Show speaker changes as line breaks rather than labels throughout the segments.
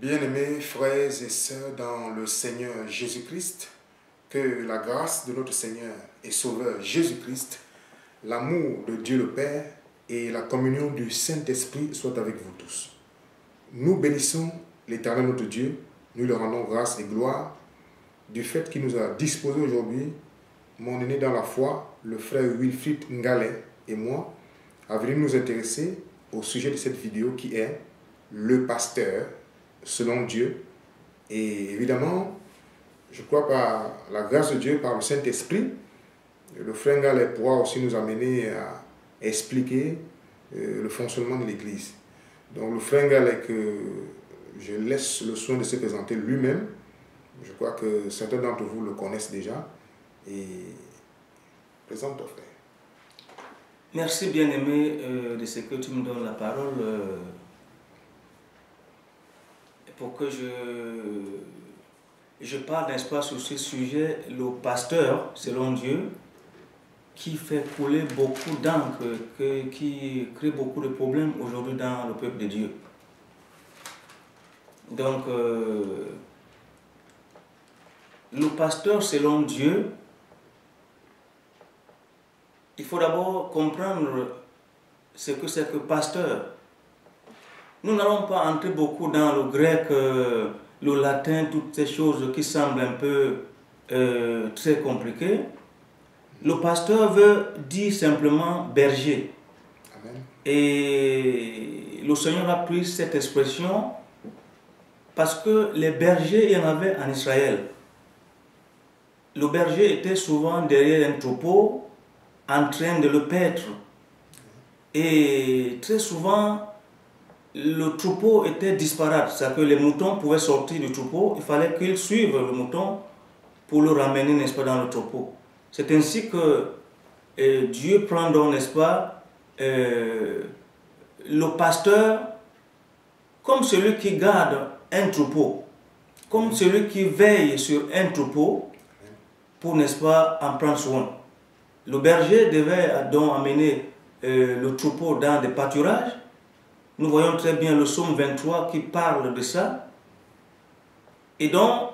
Bien-aimés frères et sœurs dans le Seigneur Jésus-Christ, que la grâce de notre Seigneur et Sauveur Jésus-Christ, l'amour de Dieu le Père et la communion du Saint-Esprit soient avec vous tous. Nous bénissons l'Éternel notre Dieu, nous lui rendons grâce et gloire du fait qu'il nous a disposé aujourd'hui, mon aîné dans la foi, le frère Wilfried Ngalet et moi, à venir nous intéresser au sujet de cette vidéo qui est le pasteur selon Dieu. Et évidemment, je crois par la grâce de Dieu, par le Saint-Esprit, le frère Ngalet pourra aussi nous amener à expliquer le fonctionnement de l'Église. Donc le frère Ngalet, que je laisse le soin de se présenter lui-même, je crois que certains d'entre vous le connaissent déjà. Et présente-toi, frère.
Merci bien-aimé de ce que tu me donnes la parole pour que je parle, n'est-ce pas, sur ce sujet, le pasteur, selon Dieu, qui fait couler beaucoup d'encre, qui crée beaucoup de problèmes aujourd'hui dans le peuple de Dieu. Donc, le pasteur selon Dieu, il faut d'abord comprendre ce que c'est que pasteur. Nous n'allons pas entrer beaucoup dans le grec, le latin, toutes ces choses qui semblent un peu très compliquées. Le pasteur veut dire simplement berger.
Amen.
Et le Seigneur a pris cette expression parce que les bergers, il y en avait en Israël. Le berger était souvent derrière un troupeau en train de le paître. Et très souvent, le troupeau était disparate. C'est-à-dire que les moutons pouvaient sortir du troupeau. Il fallait qu'ils suivent le mouton pour le ramener, n'est-ce pas, dans le troupeau. C'est ainsi que Dieu prend donc, n'est-ce pas, le pasteur comme celui qui garde un troupeau, comme celui qui veille sur un troupeau pour, n'est-ce pas, en prendre soin. Le berger devait donc amener le troupeau dans des pâturages. Nous voyons très bien le psaume 23 qui parle de ça. Et donc,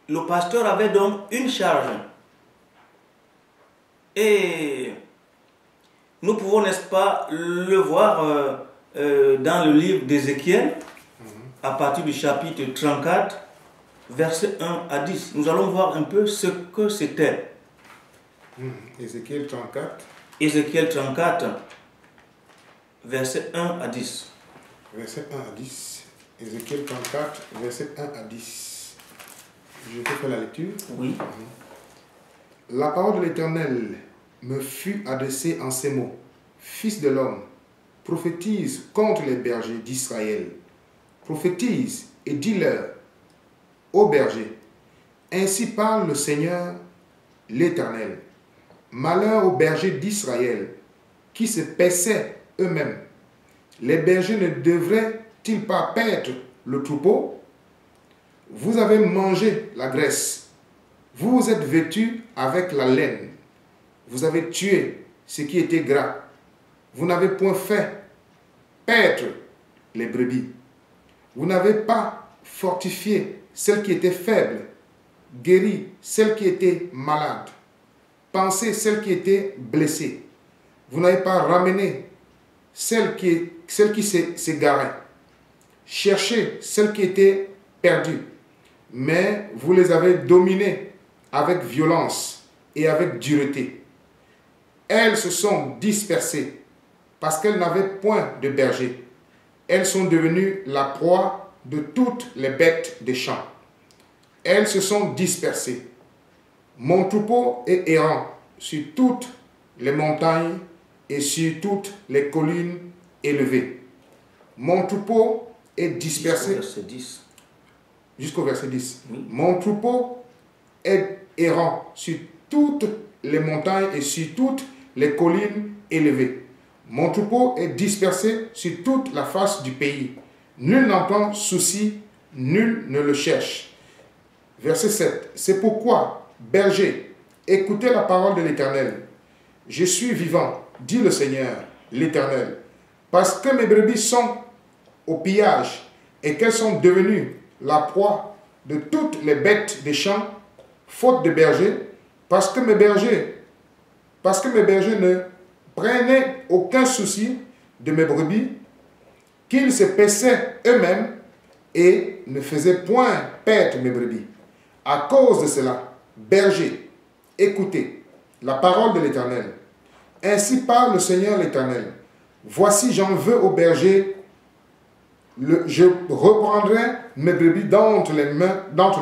le pasteur avait donc une charge. Et nous pouvons, n'est-ce pas, le voir dans le livre d'Ézéchiel, à partir du chapitre 34, versets 1 à 10. Nous allons voir un peu ce que c'était.
Ézéchiel 34.
Ézéchiel 34, versets 1 à 10.
Verset 1 à 10. Ézéchiel 34, verset 1 à 10. Je peux faire la lecture?
Oui.
La parole de l'Éternel me fut adressée en ces mots. Fils de l'homme, prophétise contre les bergers d'Israël. Prophétise et dis-leur, ô bergers, ainsi parle le Seigneur l'Éternel. Malheur aux bergers d'Israël qui se paissaient eux-mêmes. Les bergers ne devraient-ils pas paître le troupeau? Vous avez mangé la graisse. Vous vous êtes vêtus avec la laine. Vous avez tué ce qui était gras. Vous n'avez point fait paître les brebis. Vous n'avez pas fortifié celles qui étaient faibles, guéri celles qui étaient malades, pensé celles qui étaient blessées. Vous n'avez pas ramené celles qui s'égaraient, cherché celles qui étaient perdues, mais vous les avez dominées avec violence et avec dureté. Elles se sont dispersées parce qu'elles n'avaient point de berger. Elles sont devenues la proie de toutes les bêtes des champs. Elles se sont dispersées. Mon troupeau est errant sur toutes les montagnes et sur toutes les collines élevées. Mon troupeau est dispersé jusqu'au verset 10.
Oui.
Mon troupeau est errant sur toutes les montagnes et sur toutes les collines élevées. Mon troupeau est dispersé sur toute la face du pays. Nul n'en prend souci, nul ne le cherche. Verset 7. C'est pourquoi, berger, écoutez la parole de l'Éternel. Je suis vivant, dit le Seigneur, l'Éternel, parce que mes brebis sont au pillage et qu'elles sont devenues la proie de toutes les bêtes des champs, faute de bergers, parce que mes bergers ne prenaient aucun souci de mes brebis, qu'ils se paissaient eux-mêmes et ne faisaient point paître mes brebis. À cause de cela, bergers, écoutez la parole de l'Éternel. Ainsi parle le Seigneur l'Éternel. Voici, j'en veux aux bergers, je reprendrai mes brebis d'entre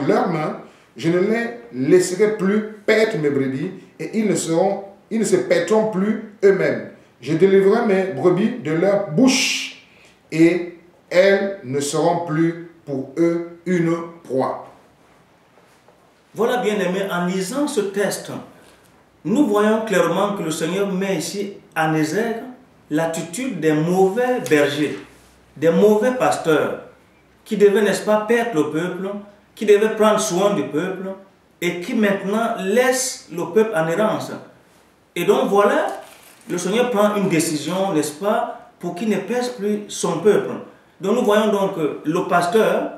leurs mains, je ne les laisserai plus paître mes brebis, et ils ne se paîtront plus eux-mêmes. Je délivrerai mes brebis de leur bouche, et elles ne seront plus pour eux une proie.
Voilà, bien aimé, en lisant ce texte, nous voyons clairement que le Seigneur met ici en exergue l'attitude des mauvais bergers, des mauvais pasteurs, qui devaient, n'est-ce pas, perdre le peuple, qui devaient prendre soin du peuple, et qui maintenant laissent le peuple en errance. Et donc voilà, le Seigneur prend une décision, n'est-ce pas, pour qu'il ne pèse plus son peuple. Donc nous voyons donc que le pasteur,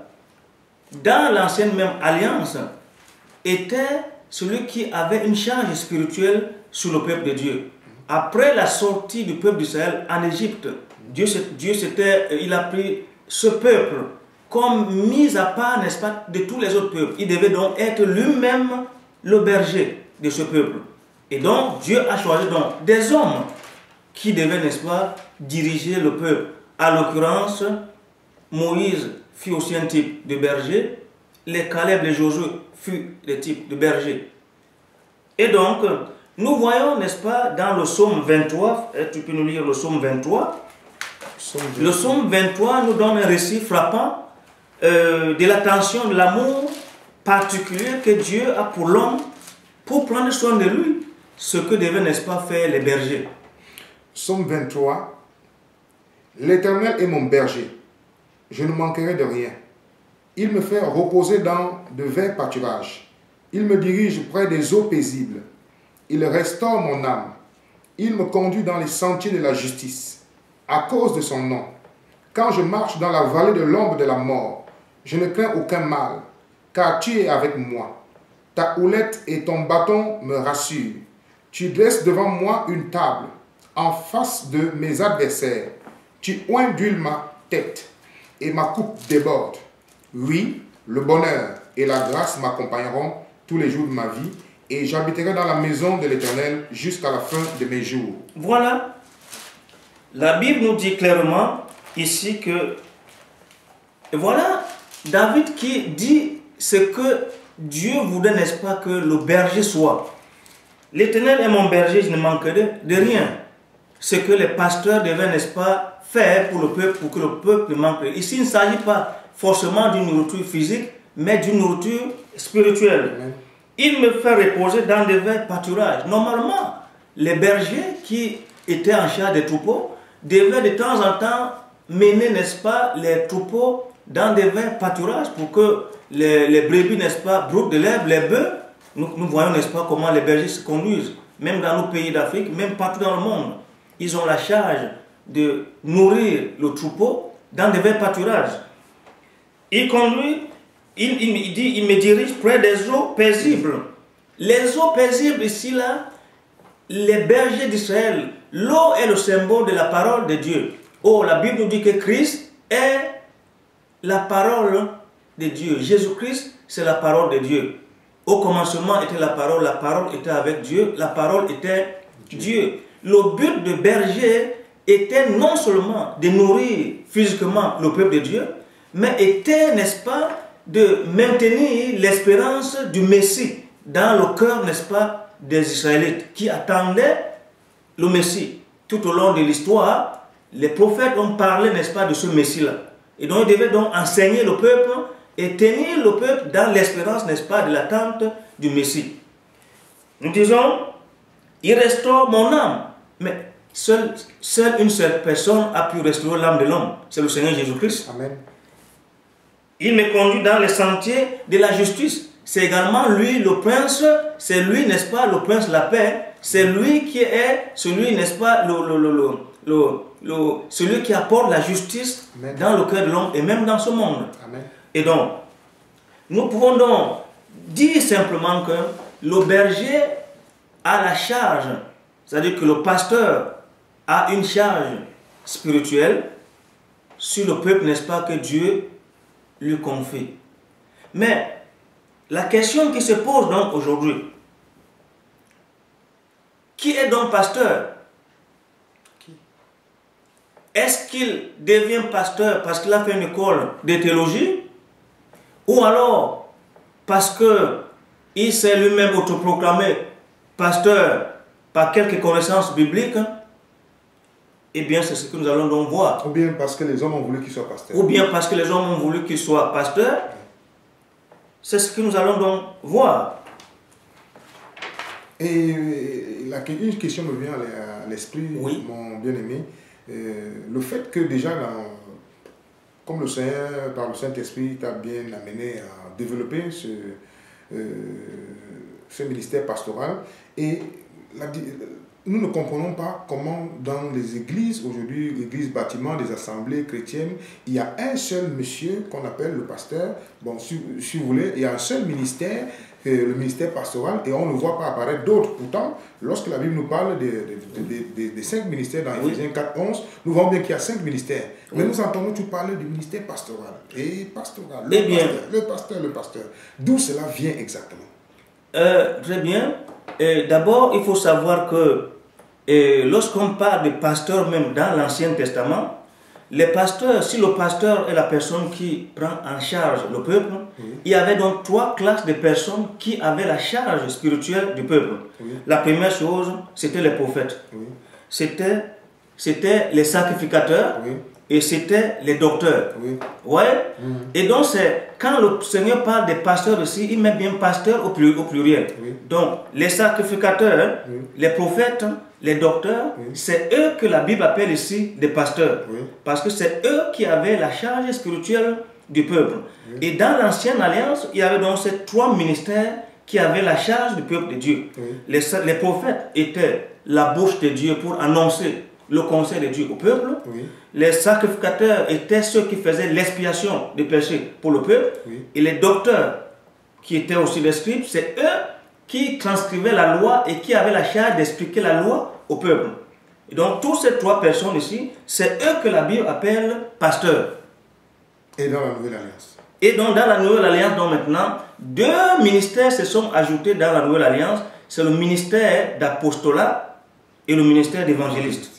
dans l'ancienne même alliance, était celui qui avait une charge spirituelle sur le peuple de Dieu. Après la sortie du peuple d'Israël en Égypte, il a pris ce peuple comme mis à part, n'est-ce pas, de tous les autres peuples. Il devait donc être lui-même le berger de ce peuple. Et donc, Dieu a choisi donc des hommes qui devaient, n'est-ce pas, diriger le peuple. À l'occurrence, Moïse fut aussi un type de berger. Les Caleb, les Josué furent des types de bergers. Et donc, nous voyons, n'est-ce pas, dans le psaume 23, tu peux nous lire le psaume 23. Le psaume 23 nous donne un récit frappant de l'attention, de l'amour particulier que Dieu a pour l'homme, pour prendre soin de lui, ce que devaient, n'est-ce pas, faire les bergers.
Psaume 23. L'Éternel est mon berger, je ne manquerai de rien. Il me fait reposer dans de verts pâturages. Il me dirige près des eaux paisibles. Il restaure mon âme. Il me conduit dans les sentiers de la justice, à cause de son nom. Quand je marche dans la vallée de l'ombre de la mort, je ne crains aucun mal, car tu es avec moi. Ta houlette et ton bâton me rassurent. Tu dresses devant moi une table, en face de mes adversaires. Tu oins d'huile ma tête, et ma coupe déborde. Oui, le bonheur et la grâce m'accompagneront tous les jours de ma vie, et j'habiterai dans la maison de l'Éternel jusqu'à la fin de mes jours.
Voilà. La Bible nous dit clairement ici que, voilà, David qui dit ce que Dieu voudrait, n'est-ce pas, que le berger soit. L'Éternel est mon berger, je ne manquerai de rien. Ce que les pasteurs devaient, n'est-ce pas, faire pour le peuple, pour que le peuple ne manque rien. Ici, il ne s'agit pas forcément d'une nourriture physique, mais d'une nourriture spirituelle. Il me fait reposer dans des verts pâturages. Normalement, les bergers qui étaient en charge des troupeaux devaient de temps en temps mener, n'est-ce pas, les troupeaux dans des verts pâturages pour que les brebis, n'est-ce pas, broutent de l'herbe, les bœufs. Nous voyons, n'est-ce pas, comment les bergers se conduisent, même dans nos pays d'Afrique, même partout dans le monde. Ils ont la charge de nourrir le troupeau dans des verts pâturages. Il conduit, il me dirige près des eaux paisibles. Les eaux paisibles ici, là, les bergers d'Israël, l'eau est le symbole de la parole de Dieu. Oh, la Bible nous dit que Christ est la parole de Dieu. Jésus-Christ, c'est la parole de Dieu. Au commencement était la parole était avec Dieu, la parole était Dieu. Le but de berger était non seulement de nourrir physiquement le peuple de Dieu, mais était, n'est-ce pas, de maintenir l'espérance du Messie dans le cœur, n'est-ce pas, des Israélites qui attendaient le Messie. Tout au long de l'histoire, les prophètes ont parlé, n'est-ce pas, de ce Messie-là. Et donc, ils devaient donc enseigner le peuple et tenir le peuple dans l'espérance, n'est-ce pas, de l'attente du Messie. Nous disons, il restaure mon âme. Mais seule une seule personne a pu restaurer l'âme de l'homme. C'est le Seigneur Jésus-Christ.
Amen.
Il me conduit dans les sentiers de la justice. C'est également lui le prince, c'est lui, n'est-ce pas, le prince de la paix. C'est lui qui est celui, n'est-ce pas, celui qui apporte la justice
Amen.
dans le cœur de l'homme et même dans ce monde.
Amen.
Et donc, nous pouvons donc dire simplement que le berger a la charge, c'est-à-dire que le pasteur a une charge spirituelle sur le peuple, n'est-ce pas, que Dieu lui confie. Mais la question qui se pose donc aujourd'hui, qui est donc pasteur? Est-ce qu'il devient pasteur parce qu'il a fait une école de théologie? Ou alors parce qu'il s'est lui-même autoproclamé pasteur par quelques connaissances bibliques? Eh bien, c'est ce que nous allons donc voir.
Ou bien parce que les hommes ont voulu qu'il soit pasteur.
Ou bien parce que les hommes ont voulu qu'il soit pasteur. C'est ce que nous allons donc voir.
Et une question me vient à l'esprit,
Oui.
mon bien-aimé. Le fait que déjà, comme le Seigneur, par le Saint-Esprit, t'a bien amené à développer ce ministère pastoral, et nous ne comprenons pas comment dans les églises, aujourd'hui, l'église bâtiment des assemblées chrétiennes, il y a un seul monsieur qu'on appelle le pasteur. Bon, si vous voulez, il y a un seul ministère, le ministère pastoral, et on ne voit pas apparaître d'autres. Pourtant, lorsque la Bible nous parle des 5 ministères dans Éphésiens 4:11, nous voyons bien qu'il y a 5 ministères. Mais nous entendons tout parler du ministère pastoral. Et pastoral, le pasteur. D'où cela vient exactement?
Très bien. D'abord, il faut savoir que lorsqu'on parle de pasteur même dans l'Ancien Testament, les pasteurs, si le pasteur est la personne qui prend en charge le peuple, il y avait donc 3 classes de personnes qui avaient la charge spirituelle du peuple. La première chose, c'était les prophètes. C'était les sacrificateurs et c'était les docteurs. Ouais. Et donc, quand le Seigneur parle des pasteurs aussi, il met bien pasteur au pluriel. Donc, les sacrificateurs, les prophètes, les docteurs, c'est eux que la Bible appelle ici des pasteurs. Parce que c'est eux qui avaient la charge spirituelle du peuple. Et dans l'Ancienne Alliance, il y avait donc ces 3 ministères qui avaient la charge du peuple de Dieu. Les prophètes étaient la bouche de Dieu pour annoncer le conseil de Dieu au peuple. Les sacrificateurs étaient ceux qui faisaient l'expiation des péchés pour le peuple. Et les docteurs, qui étaient aussi les scribes, c'est eux qui transcrivaient la loi et qui avaient la charge d'expliquer la loi au peuple. Et donc, toutes ces 3 personnes ici, c'est eux que la Bible appelle pasteurs.
Et dans la Nouvelle Alliance.
Et donc, dans la Nouvelle Alliance, donc maintenant, 2 ministères se sont ajoutés dans la Nouvelle Alliance. C'est le ministère d'apostolat et le ministère d'évangéliste.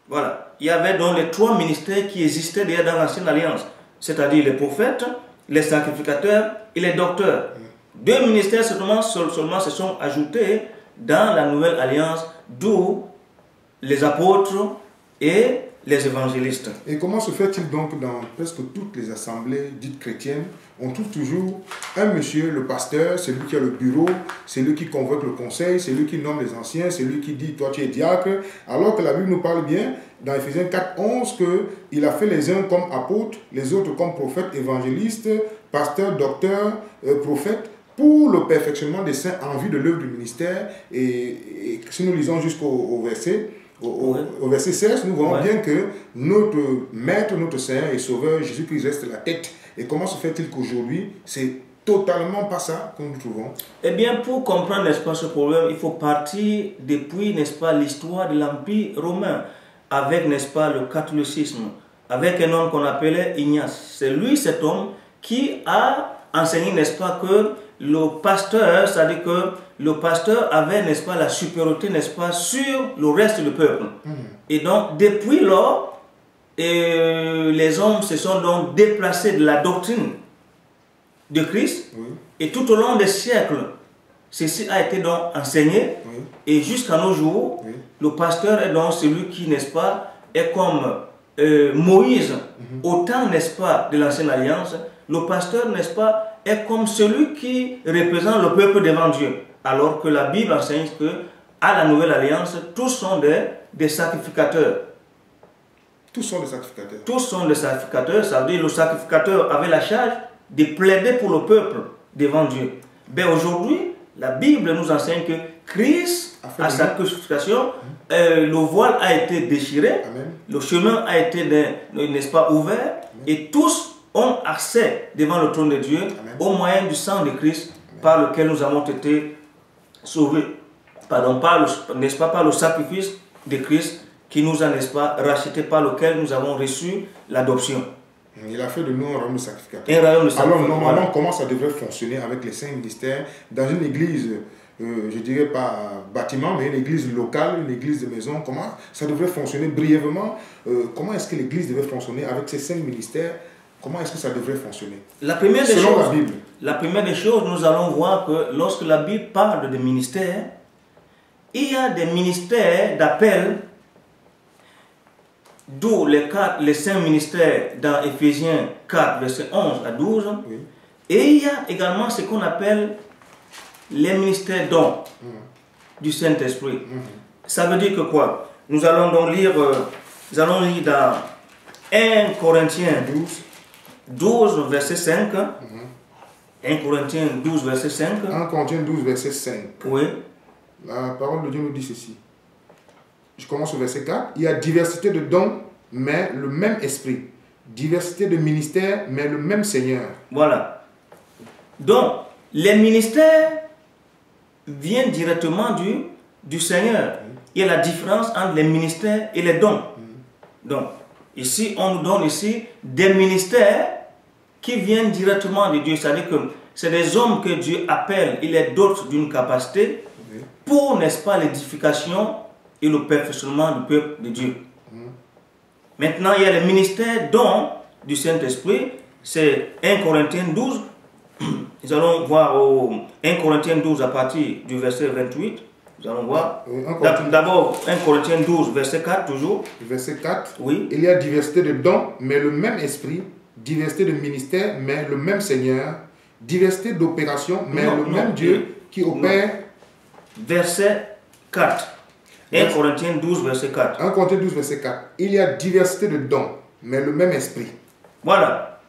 Voilà. Il y avait donc les 3 ministères qui existaient déjà dans l'Ancienne Alliance. C'est-à-dire les prophètes, les sacrificateurs et les docteurs. 2 ministères seulement se sont ajoutés dans la Nouvelle Alliance, d'où les apôtres et les évangélistes.
Et comment se fait-il donc dans presque toutes les assemblées dites chrétiennes, on trouve toujours un monsieur, le pasteur, c'est lui qui a le bureau, c'est lui qui convoque le conseil, c'est lui qui nomme les anciens, c'est lui qui dit toi tu es diacre, alors que la Bible nous parle bien dans Éphésiens 4:11 qu'il a fait les uns comme apôtres, les autres comme prophètes, évangélistes, pasteurs, docteurs, prophètes, pour le perfectionnement des saints en vue de l'œuvre du ministère. Et si nous lisons jusqu'au verset, au verset 16, nous voyons bien que notre Maître, notre Seigneur et Sauveur, Jésus-Christ reste la tête. Et comment se fait-il qu'aujourd'hui, c'est totalement pas ça que nous trouvons?
Eh bien, pour comprendre, n'est-ce pas, ce problème, il faut partir depuis, n'est-ce pas, l'histoire de l'Empire romain, avec, n'est-ce pas, le catholicisme, avec un homme qu'on appelait Ignace. C'est lui, cet homme, qui a enseigné, n'est-ce pas, que le pasteur, c'est-à-dire que le pasteur avait, n'est-ce pas, la supériorité, n'est-ce pas, sur le reste du peuple. Et donc, depuis lors, les hommes se sont donc déplacés de la doctrine de Christ. Et tout au long des siècles, ceci a été donc enseigné. Et jusqu'à nos jours, le pasteur est donc celui qui, n'est-ce pas, est comme Moïse, au temps, n'est-ce pas, de l'Ancienne Alliance. Le pasteur, n'est-ce pas, est comme celui qui représente le peuple devant Dieu. Alors que la Bible enseigne que à la Nouvelle Alliance, tous sont des sacrificateurs.
Tous sont des sacrificateurs.
Tous sont des sacrificateurs, ça veut dire que le sacrificateur avait la charge de plaider pour le peuple devant Dieu. Mais aujourd'hui, la Bible nous enseigne que Christ à sa crucifixion, le voile a été déchiré,
Amen.
le chemin a été, n'est-ce pas, ouvert, Amen. Et tous ont accès devant le trône de Dieu, Amen. Au moyen du sang de Christ, Amen. Par lequel nous avons été sauvés. Pardon, n'est-ce pas, par le sacrifice de Christ qui nous a, n'est-ce pas, racheté, par lequel nous avons reçu l'adoption.
Il a fait de nous un royaume de sacrificateurs. Alors normalement, voilà. Comment ça devrait fonctionner avec les saints ministères dans une église, je dirais pas bâtiment, mais une église locale, une église de maison? Comment ça devrait fonctionner brièvement? Comment est-ce que l'église devrait fonctionner avec ces saints ministères? Comment est-ce que ça devrait fonctionner? Selon la Bible.
La première des choses, nous allons voir que lorsque la Bible parle de ministères, il y a des ministères d'appel, d'où les 5 ministères dans Éphésiens 4, versets 11 à 12. Oui. Et il y a également ce qu'on appelle les ministères dons du Saint-Esprit. Ça veut dire que quoi? Nous allons donc lire, dans 1 Corinthiens 12, verset 5. 1 Corinthiens 12, verset 5.
1 Corinthiens 12, verset 5.
Oui.
La parole de Dieu nous dit ceci. Je commence au verset 4. Il y a diversité de dons, mais le même esprit. Diversité de ministères, mais le même Seigneur.
Voilà. Donc, les ministères viennent directement du Seigneur. Il y a la différence entre les ministères et les dons. Donc, ici, on nous donne ici des ministères qui viennent directement de Dieu. C'est-à-dire que c'est des hommes que Dieu appelle, il les dote d'une capacité pour, n'est-ce pas, l'édification et le perfectionnement du peuple de Dieu. Maintenant, il y a les ministères dons du Saint-Esprit. C'est 1 Corinthiens 12. Nous allons voir au 1 Corinthiens 12 à partir du verset 28. Nous allons voir. D'abord, 1 Corinthiens 12, verset 4, toujours.
Verset 4.
Oui.
Il y a diversité de dons, mais le même esprit. Diversité de ministères, mais le même Seigneur. Diversité d'opérations, mais même Dieu qui opère.
Verset 4. 1 Corinthiens 12, verset 4.
1 Corinthiens 12, verset 4. Il y a diversité de dons, mais le même esprit.
Voilà.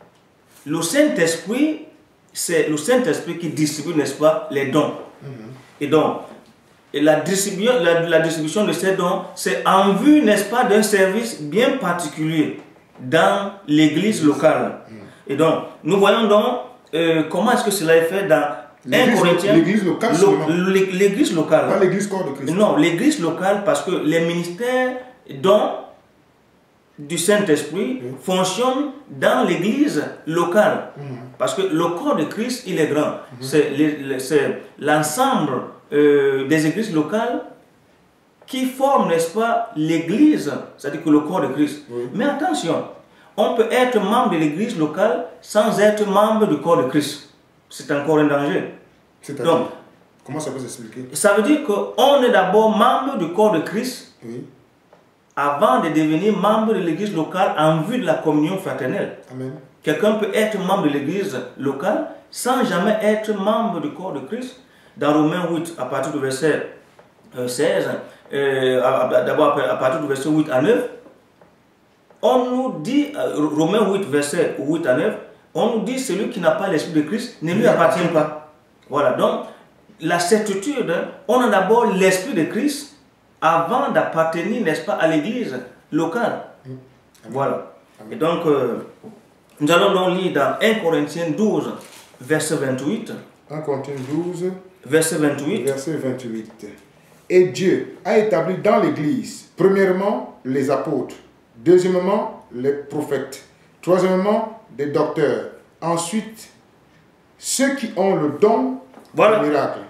Le Saint-Esprit, c'est le Saint-Esprit qui distribue, n'est-ce pas, les dons. Et donc, la distribution de ces dons, c'est en vue, n'est-ce pas, d'un service bien particulier dans l'église locale. Et donc, nous voyons donc comment est-ce que cela est fait dans 1 Corinthiens.
L'église locale seulement.
L'église locale.
Pas l'église corps de Christ.
Non, l'église locale, parce que les ministères dont du Saint-Esprit fonctionnent dans l'église locale. Parce que le corps de Christ, il est grand. C'est l'ensemble des églises locales qui forment, n'est-ce pas, l'église, c'est-à-dire que le corps de Christ. Mais attention, on peut être membre de l'église locale sans être membre du corps de Christ. C'est encore un danger.
Donc, comment ça peut s'expliquer?
Ça veut dire qu'on est d'abord membre du corps de Christ avant de devenir membre de l'église locale en vue de la communion fraternelle. Quelqu'un peut être membre de l'église locale sans jamais être membre du corps de Christ. Dans Romains 8, à partir du verset 16, d'abord à partir du verset 8 à 9, on nous dit, Romains 8, verset 8 à 9, on nous dit celui qui n'a pas l'esprit de Christ ne lui appartient pas. Voilà, donc la certitude, on a d'abord l'esprit de Christ avant d'appartenir, n'est-ce pas, à l'église locale. Voilà. Et donc, nous allons donc lire dans 1 Corinthiens 12, verset 28.
1 Corinthiens 12,
verset 28.
Verset 28. Et Dieu a établi dans l'église, premièrement, les apôtres, deuxièmement, les prophètes, troisièmement, des docteurs, ensuite, ceux qui ont le don des miracles.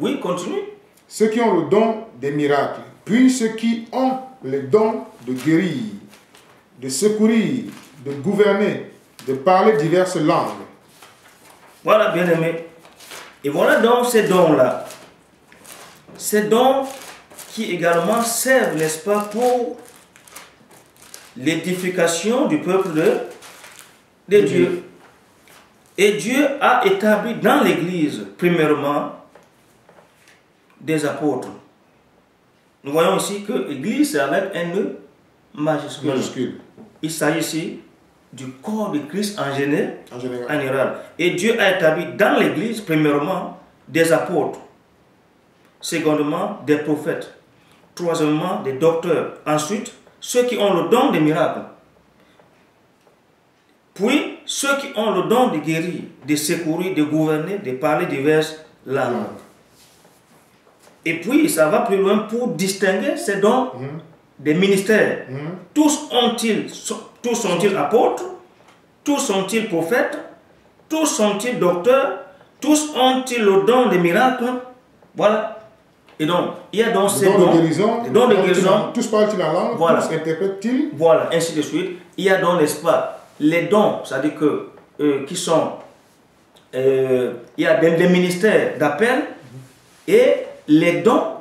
Oui, continue.
Ceux qui ont le don des miracles, puis ceux qui ont le don de guérir, de secourir, de gouverner, de parler diverses langues.
Voilà, bien aimé. Et voilà donc ces dons-là. Ces dons qui également servent, n'est-ce pas, pour l'édification du peuple de Dieu. Et Dieu a établi dans l'Église, premièrement, des apôtres. Nous voyons ici que l'Église, c'est avec un E majuscule. Il s'agit ici du corps de Christ en général. Et Dieu a établi dans l'Église, premièrement, des apôtres. Secondement, des prophètes. Troisièmement, des docteurs. Ensuite, ceux qui ont le don des miracles. Puis, ceux qui ont le don de guérir, de secourir, de gouverner, de parler diverses langues. Et puis, ça va plus loin pour distinguer ces dons des ministères. Tous sont-ils apôtres? Tous sont-ils prophètes? Tous sont-ils docteurs? Tous ont-ils le don des miracles? Voilà. Et donc, il y a donc ces dons.
Les dons de guérison. Tous parlent-ils la langue?
Voilà.
Tous interprètent-ils?
Voilà, ainsi de suite. Il y a donc, n'est-ce pas, les dons, c'est-à-dire que, qui sont... il y a des ministères d'appel et les dons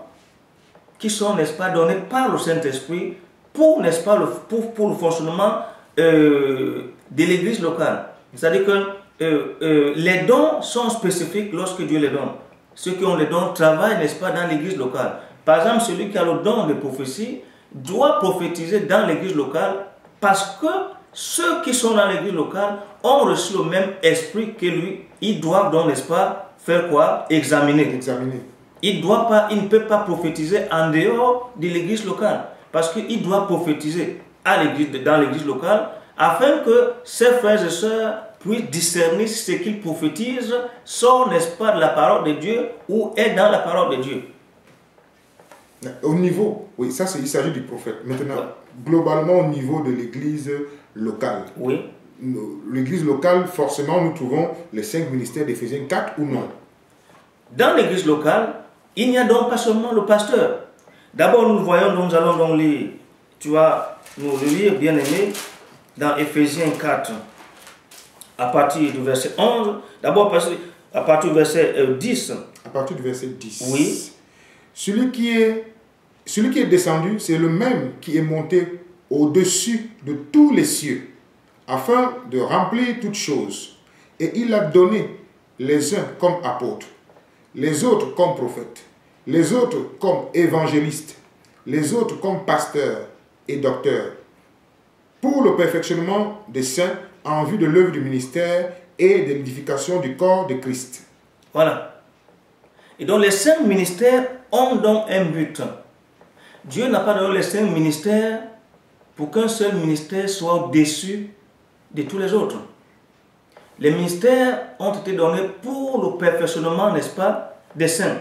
qui sont, n'est-ce pas, donnés par le Saint-Esprit pour, n'est-ce pas, pour le fonctionnement de l'église locale. C'est-à-dire que les dons sont spécifiques lorsque Dieu les donne. Ceux qui ont les dons travaillent, n'est-ce pas, dans l'église locale. Par exemple, celui qui a le don de prophétie doit prophétiser dans l'église locale parce que ceux qui sont dans l'église locale ont reçu le même esprit que lui. Ils doivent donc, n'est-ce pas, faire quoi? Examiner. Il ne peut pas prophétiser en dehors de l'église locale. Parce qu'il doit prophétiser dans l'église locale afin que ses frères et sœurs puissent discerner si ce qu'ils prophétisent sort, n'est-ce pas, de la parole de Dieu ou est dans la parole de Dieu.
Au niveau, oui, ça il s'agit du prophète. Maintenant, globalement au niveau de l'église locale.
Oui.
L'église locale, forcément, nous trouvons les 5 ministères d'Éphésiens 4 ou non?
Dans l'église locale, il n'y a donc pas seulement le pasteur. D'abord, nous voyons, nous allons donc lire, tu vas nous le lire, bien aimé, dans Éphésiens 4, à partir du verset 11. D'abord, à partir du verset 10.
À partir du verset 10.
Oui.
Celui qui est descendu, c'est le même qui est monté au-dessus de tous les cieux, afin de remplir toutes choses. Et il a donné les uns comme apôtres, les autres comme prophètes, les autres comme évangélistes, les autres comme pasteurs et docteurs, pour le perfectionnement des saints en vue de l'œuvre du ministère et de l'édification du corps de Christ.
Voilà. Et donc les 5 ministères ont donc un but. Dieu n'a pas donné les 5 ministères pour qu'un seul ministère soit au-dessus de tous les autres. Les ministères ont été donnés pour le perfectionnement, n'est-ce pas, des saints.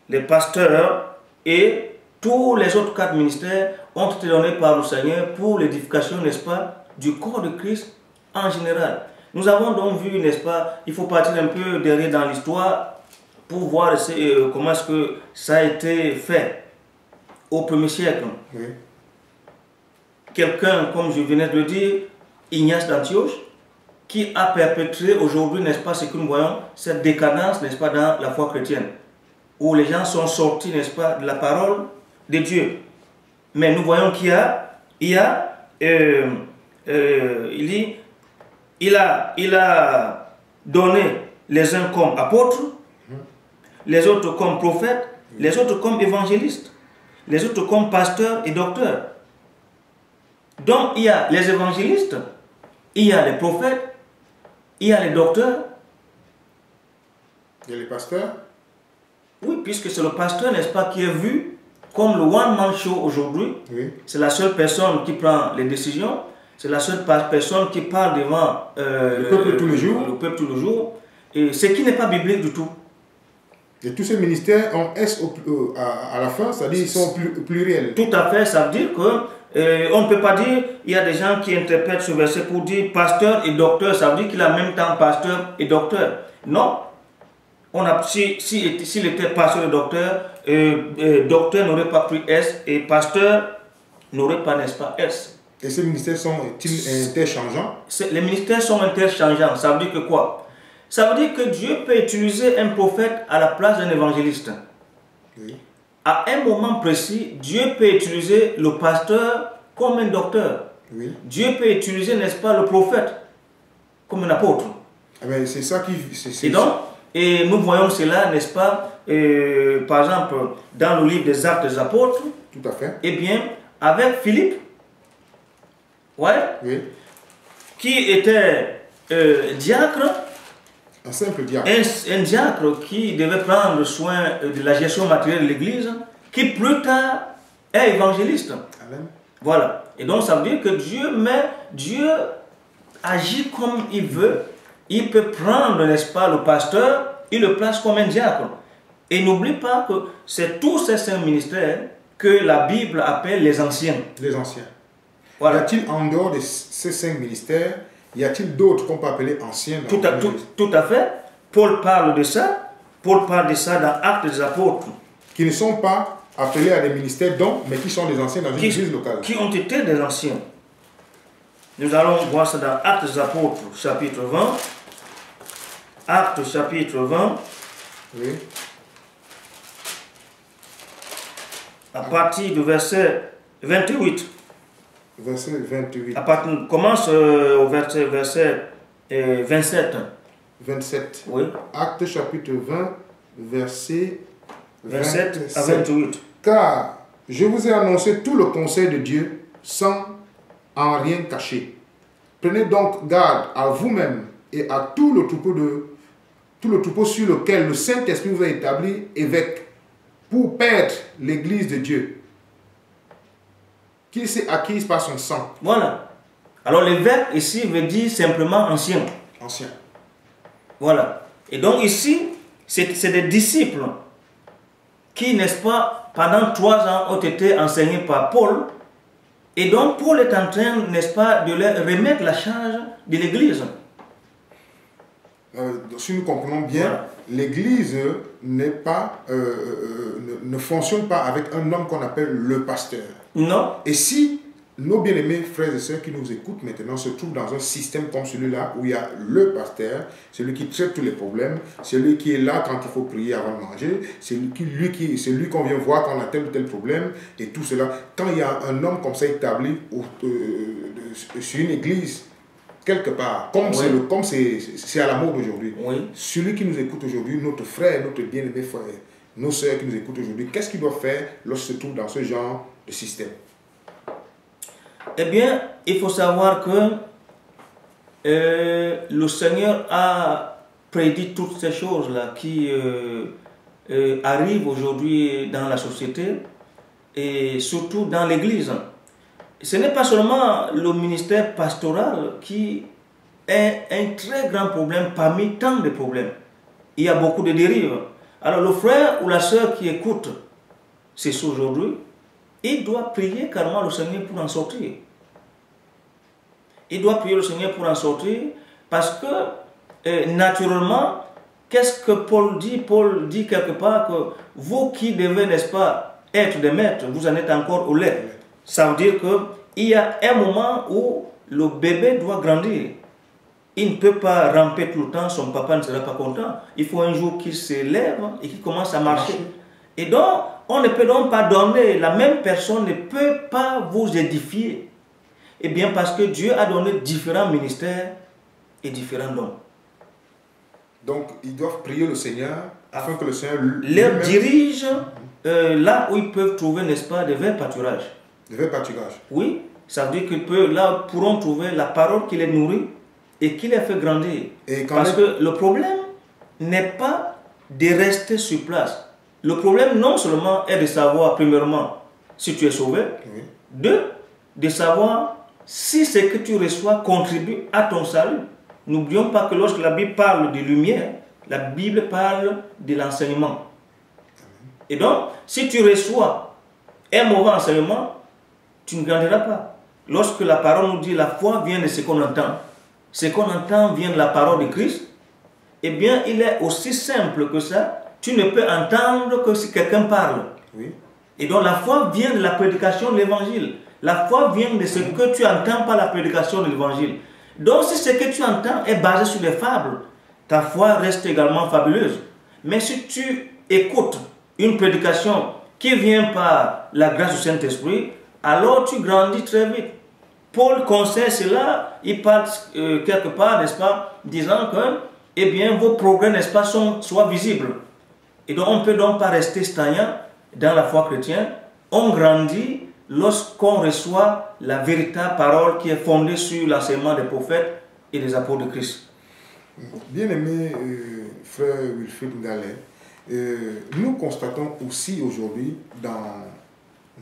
Les pasteurs et tous les autres 4 ministères ont été donnés par le Seigneur pour l'édification, n'est-ce pas, du corps de Christ en général. Nous avons donc vu, n'est-ce pas, il faut partir un peu derrière dans l'histoire pour voir comment est-ce que ça a été fait au 1er siècle.
Oui.
Quelqu'un, comme je venais de le dire, Ignace d'Antioche, qui a perpétré aujourd'hui, n'est-ce pas, ce que nous voyons, cette décadence, n'est-ce pas, dans la foi chrétienne, où les gens sont sortis, n'est-ce pas, de la parole de Dieu. Mais nous voyons qu'il a donné les uns comme apôtres, les autres comme prophètes, les autres comme évangélistes, les autres comme pasteurs et docteurs. Donc il y a les évangélistes, il y a les prophètes, il y a les docteurs.
Il y a les pasteurs.
Oui, puisque c'est le pasteur, n'est-ce pas, qui est vu comme le one-man show aujourd'hui.
Oui.
C'est la seule personne qui prend les décisions. C'est la seule personne qui parle devant
le peuple tous les jours.
Le peuple tous les jours. Et ce qui n'est pas biblique du tout.
Et tous ces ministères ont S à la fin, c'est-à-dire qu'ils sont pluriels.
Tout à fait, ça veut dire que on ne peut pas dire, il y a des gens qui interprètent ce verset pour dire pasteur et docteur, ça veut dire qu'il a en même temps pasteur et docteur. Non. S'il était pasteur et docteur, docteur n'aurait pas pris S et pasteur n'aurait pas, n'est-ce pas, S.
Et ces ministères sont-ils interchangeants?
Les ministères sont interchangeants. Ça veut dire que quoi? Ça veut dire que Dieu peut utiliser un prophète à la place d'un évangéliste.
Oui.
À un moment précis, Dieu peut utiliser le pasteur comme un docteur.
Oui.
Dieu peut utiliser, n'est-ce pas, le prophète comme un apôtre.
Ah ben c'est ça qui...
Et nous voyons cela, n'est-ce pas, par exemple, dans le livre des Actes des Apôtres.
Tout à fait.
Eh bien, avec Philippe, ouais,
oui,
qui était diacre,
Un simple diacre.
Un diacre qui devait prendre soin de la gestion matérielle de l'église, qui plus tard est évangéliste.
Amen.
Voilà. Et donc ça veut dire que Dieu agit comme il veut. Il peut prendre, n'est-ce pas, le pasteur, il le place comme un diacre. Et n'oublie pas que c'est tous ces cinq ministères que la Bible appelle les anciens.
Les anciens.
Voilà.
Y a-t-il en dehors de ces cinq ministères, y a-t-il d'autres qu'on peut appeler anciens dans
tout à fait. Paul parle de ça. Paul parle de ça dans Actes des Apôtres.
Qui ne sont pas appelés à des ministères dont, mais qui sont des anciens dans une église locale.
Qui ont été des anciens. Nous allons voir ça dans Actes des Apôtres, chapitre 20. Actes, chapitre 20.
Oui.
À partir du verset 28.
Verset 28.
Commence au verset 27.
27.
Oui.
Actes chapitre 20, verset
27 à 28.
Car je vous ai annoncé tout le conseil de Dieu sans en rien cacher. Prenez donc garde à vous-même et à tout le troupeau sur lequel le Saint-Esprit vous a établi évêque pour perdre l'église de Dieu, qu'il s'est acquise par son sang.
Voilà. Alors l'évêque ici veut dire simplement ancien.
Ancien.
Voilà. Et donc ici, c'est des disciples qui, n'est-ce pas, pendant 3 ans ont été enseignés par Paul. Et donc Paul est en train, n'est-ce pas, de leur remettre la charge de l'église.
Si nous comprenons bien, voilà. L'église n'est pas, ne fonctionne pas avec un homme qu'on appelle le pasteur.
Non.
Et si nos bien-aimés frères et sœurs qui nous écoutent maintenant se trouvent dans un système comme celui-là où il y a le pasteur, celui qui traite tous les problèmes, celui qui est là quand il faut prier avant de manger, c'est lui qu'on vient voir quand on a tel ou tel problème et tout cela. Quand il y a un homme comme ça établi sur une église, quelque part, comme c'est à la mode aujourd'hui,
oui.
Celui qui nous écoute aujourd'hui, notre frère, notre bien-aimé frère, nos sœurs qui nous écoutent aujourd'hui, qu'est-ce qu'il doit faire lorsqu'il se trouve dans ce genre de système?
Eh bien, il faut savoir que le Seigneur a prédit toutes ces choses-là qui arrivent aujourd'hui dans la société et surtout dans l'Église. Ce n'est pas seulement le ministère pastoral qui est un très grand problème parmi tant de problèmes. Il y a beaucoup de dérives. Alors le frère ou la sœur qui écoute ceci aujourd'hui, il doit prier carrément le Seigneur pour en sortir. Il doit prier le Seigneur pour en sortir parce que naturellement, qu'est-ce que Paul dit? Paul dit quelque part que vous qui devez, n'est-ce pas, être des maîtres, vous en êtes encore au lait. Ça veut dire qu'il y a un moment où le bébé doit grandir. Il ne peut pas ramper tout le temps, son papa ne sera pas content. Il faut un jour qu'il se lève et qu'il commence à marcher. Et donc, on ne peut donc pas donner, la même personne ne peut pas vous édifier. Eh bien, parce que Dieu a donné différents ministères et différents dons.
Donc, ils doivent prier le Seigneur afin que le Seigneur
leur dirige là où ils peuvent trouver, n'est-ce pas, des verts pâturages.
Des verts pâturages.
Oui, ça veut dire qu'ils là pourront trouver la parole qui les nourrit et qui les fait grandir. Parce que le problème n'est pas de rester sur place. Le problème non seulement est de savoir, premièrement, si tu es sauvé, oui. 2, de savoir si ce que tu reçois contribue à ton salut. N'oublions pas que lorsque la Bible parle de lumière, la Bible parle de l'enseignement. Et donc, si tu reçois un mauvais enseignement, tu ne grandiras pas. Lorsque la parole nous dit la foi vient de ce qu'on entend, ce qu'on entend vient de la parole de Christ, eh bien, il est aussi simple que ça. Tu ne peux entendre que si quelqu'un parle.
Oui.
Et donc, la foi vient de la prédication de l'évangile. La foi vient de ce que tu entends par la prédication de l'évangile. Donc, si ce que tu entends est basé sur des fables, ta foi reste également fabuleuse. Mais si tu écoutes une prédication qui vient par la grâce du Saint-Esprit, alors tu grandis très vite. Paul conseille cela, il parle quelque part, n'est-ce pas, disant que, eh bien, vos progrès, n'est-ce pas, soient visibles. Et donc, on ne peut donc pas rester stagnant dans la foi chrétienne. On grandit lorsqu'on reçoit la véritable parole qui est fondée sur l'enseignement des prophètes et des apôtres de Christ.
Bien-aimé frère Wilfrid Gallet, nous constatons aussi aujourd'hui dans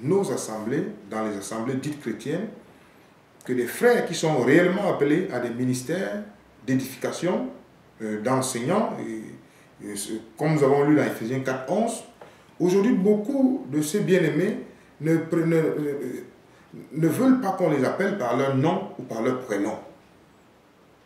nos assemblées, dans les assemblées dites chrétiennes, que des frères qui sont réellement appelés à des ministères d'édification, d'enseignants, comme nous avons lu dans Ephésiens 4:11, aujourd'hui beaucoup de ces bien-aimés ne veulent pas qu'on les appelle par leur nom ou par leur prénom.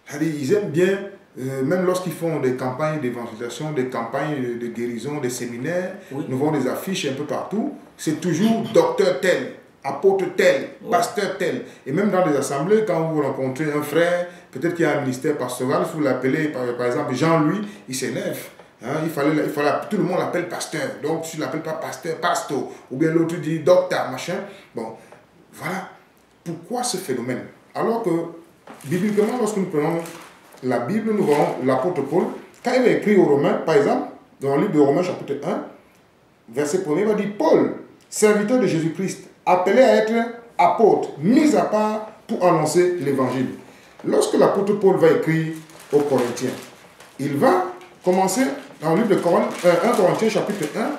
C'est-à-dire, ils aiment bien, même lorsqu'ils font des campagnes d'évangélisation, des campagnes de guérison, des séminaires, oui. Nous voyons des affiches un peu partout, c'est toujours docteur tel, apôtre tel, oui. Pasteur tel. Et même dans des assemblées, quand vous rencontrez un frère, peut-être qu'il y a un ministère pastoral, si vous l'appelez par exemple Jean-Louis, il s'énerve. Hein, il fallait, tout le monde l'appelle pasteur. Donc, si tu ne l'appelles pas pasteur, pasto, ou bien l'autre dit docteur, machin. Bon, voilà. Pourquoi ce phénomène? Alors que, bibliquement, lorsque nous prenons la Bible, nous voyons l'apôtre Paul, quand il a écrit aux Romains, par exemple, dans le livre de Romains, chapitre 1, verset 1er, il va dire Paul, serviteur de Jésus-Christ, appelé à être apôtre, mis à part pour annoncer l'évangile. Lorsque l'apôtre Paul va écrire aux Corinthiens, il va commencer dans le livre de 1 Corinthiens chapitre 1,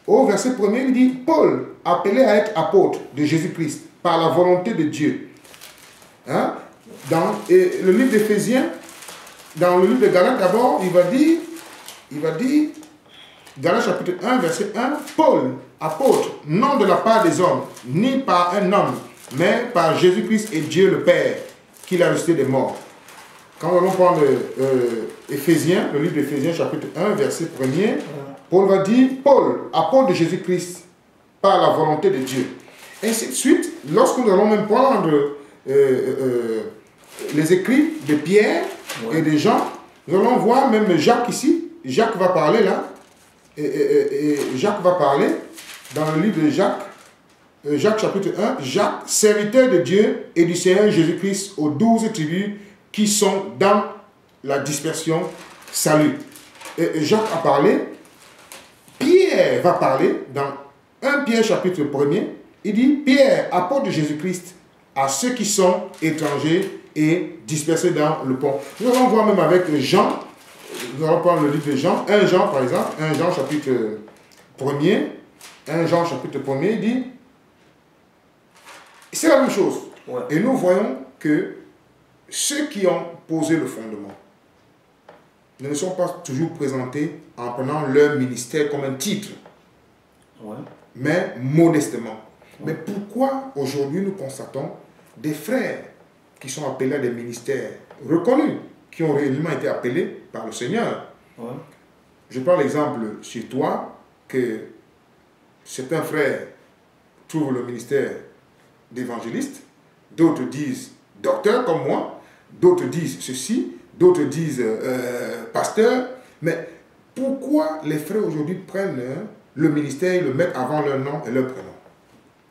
au verset 1er, il dit Paul, appelé à être apôtre de Jésus-Christ, par la volonté de Dieu. Hein? Dans le livre d'Éphésiens, dans le livre de Galates d'abord, il va dire, Galates chapitre 1, verset 1, Paul, apôtre, non de la part des hommes, ni par un homme, mais par Jésus-Christ et Dieu le Père, qui l'a ressuscité des morts. Quand nous allons prendre Éphésiens, le livre d'Éphésiens chapitre 1, verset 1er, Paul va dire, Paul, apôtre de Jésus-Christ, par la volonté de Dieu. Ainsi de suite, lorsque nous allons même prendre les écrits de Pierre et de Jean, nous allons voir même Jacques ici. Jacques va parler là. Et Jacques va parler dans le livre de Jacques, Jacques chapitre 1, Jacques, serviteur de Dieu et du Seigneur Jésus-Christ aux 12 tribus qui sont dans la dispersion, salut. Et Jacques a parlé. Pierre va parler dans 1 Pierre chapitre 1er. Il dit, Pierre, apôtre de Jésus-Christ, à ceux qui sont étrangers et dispersés dans le pont. Nous allons voir même avec Jean, nous allons prendre le livre de Jean, 1 Jean par exemple, 1 Jean chapitre 1er, 1 Jean chapitre 1er, il dit, c'est la même chose. Ouais. Et nous voyons que ceux qui ont posé le fondement ne sont pas toujours présentés en prenant leur ministère comme un titre, ouais. Mais modestement. Mais pourquoi aujourd'hui nous constatons des frères qui sont appelés à des ministères reconnus, qui ont réellement été appelés par le Seigneur? Ouais. Je prends l'exemple sur toi que certains frères trouvent le ministère d'évangéliste, d'autres disent docteur comme moi, d'autres disent ceci, d'autres disent pasteur. Mais pourquoi les frères aujourd'hui prennent le ministère et le mettent avant leur nom et leur prénom?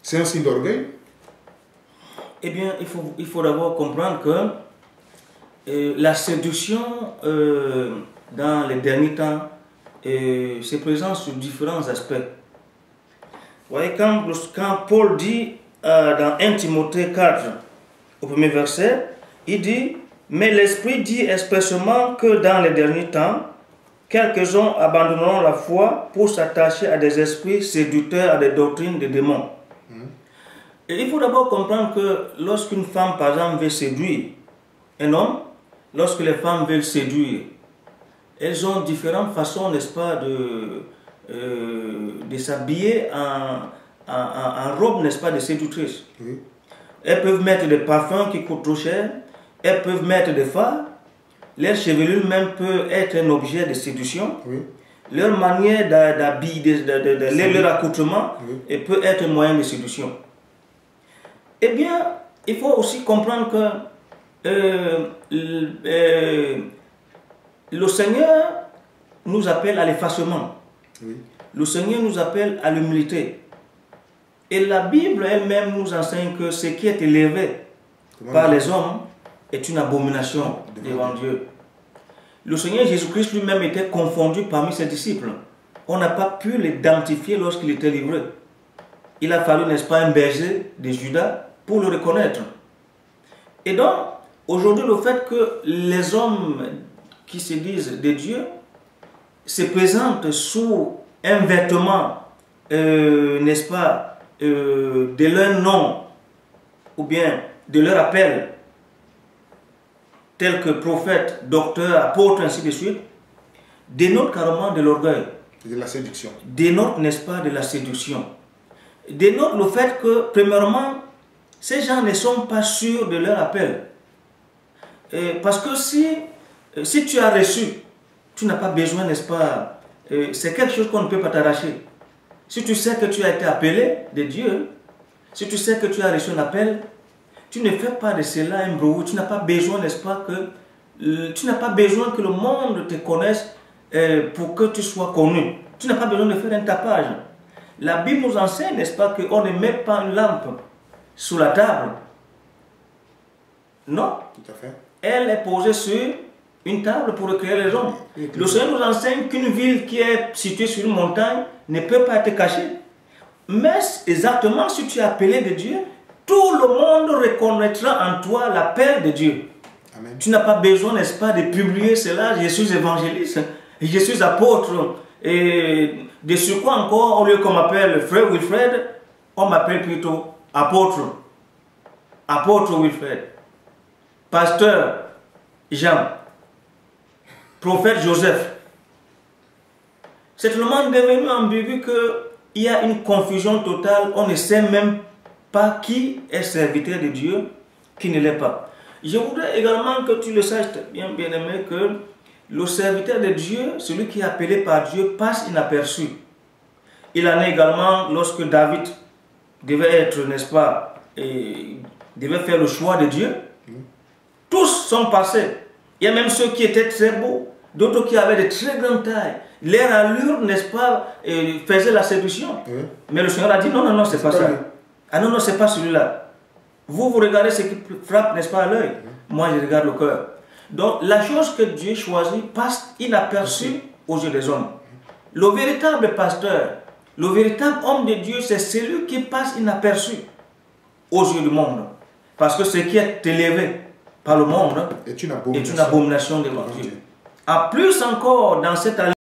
C'est un signe d'orgueil?
Eh bien, il faut d'abord comprendre que la séduction dans les derniers temps se présente sous différents aspects. Vous voyez, quand Paul dit dans 1 Timothée 4, au premier verset, il dit « Mais l'Esprit dit expressément que dans les derniers temps, quelques-uns abandonneront la foi pour s'attacher à des esprits séducteurs, à des doctrines de démons. » Et il faut d'abord comprendre que lorsqu'une femme, par exemple, veut séduire un homme, lorsque les femmes veulent séduire, elles ont différentes façons, n'est-ce pas, de s'habiller en robe, n'est-ce pas, de séductrice. Oui. Elles peuvent mettre des parfums qui coûtent trop cher, elles peuvent mettre des fards, leur chevelure même peut être un objet de séduction. Oui. Leur manière d'habiller, leur accoutrement, oui, peut être un moyen de séduction. Eh bien, il faut aussi comprendre que le Seigneur nous appelle à l'effacement. Oui. Le Seigneur nous appelle à l'humilité. Et la Bible elle-même nous enseigne que ce qui est élevé par les hommes est une abomination devant Dieu. Le Seigneur Jésus-Christ lui-même était confondu parmi ses disciples. On n'a pas pu l'identifier lorsqu'il était livré. Il a fallu, n'est-ce pas, un berger de Judas pour le reconnaître. Et donc, aujourd'hui, le fait que les hommes qui se disent de Dieu se présentent sous un vêtement, n'est-ce pas, de leur nom ou bien de leur appel, tels que prophète, docteur, apôtre, ainsi de suite, dénotent carrément de l'orgueil.
De la séduction.
Dénotent, n'est-ce pas, de la séduction. Dénotent le fait que, premièrement, ces gens ne sont pas sûrs de leur appel. Parce que si tu as reçu, tu n'as pas besoin, n'est-ce pas, c'est quelque chose qu'on ne peut pas t'arracher. Si tu sais que tu as été appelé de Dieu, si tu sais que tu as reçu un appel, tu ne fais pas de cela un brouillard. Tu n'as pas besoin, n'est-ce pas, tu n'as pas besoin que le monde te connaisse pour que tu sois connu. Tu n'as pas besoin de faire un tapage. La Bible nous enseigne, n'est-ce pas, qu'on ne met pas une lampe sous la table. Non.
Tout à fait.
Elle est posée sur une table pour éclairer les hommes. Le Seigneur nous enseigne qu'une ville qui est située sur une montagne ne peut pas être cachée. Mais exactement, si tu es appelé de Dieu, tout le monde reconnaîtra en toi l'appel de Dieu.
Amen.
Tu n'as pas besoin, n'est-ce pas, de publier cela. Je suis évangéliste, je suis apôtre. Et de ce quoi encore, au lieu qu'on m'appelle frère Wilfred, on m'appelle plutôt apôtre. Apôtre Wilfred. Pasteur Jean. Prophète Joseph. C'est tellement devenu ambigu qu'il y a une confusion totale. On ne sait même pas qui est serviteur de Dieu, qui ne l'est pas. Je voudrais également que tu le saches bien, bien-aimé, que le serviteur de Dieu, celui qui est appelé par Dieu, passe inaperçu. Il en est également lorsque David devait être, n'est-ce pas, devait faire le choix de Dieu. Tous sont passés. Il y a même ceux qui étaient très beaux, d'autres qui avaient de très grandes tailles. Leur allure, n'est-ce pas, faisait la séduction. Mais le Seigneur a dit non, non, non, c'est pas ça. Ah non, non, c'est pas celui-là. Vous regardez ce qui frappe, n'est-ce pas, à l'œil. Moi, je regarde le cœur. Donc, la chose que Dieu choisit passe inaperçue aux yeux des hommes. Le véritable pasteur, le véritable homme de Dieu, c'est celui qui passe inaperçu aux yeux du monde. Parce que ce qui est élevé par le monde est une abomination devant Dieu. En plus encore, dans cette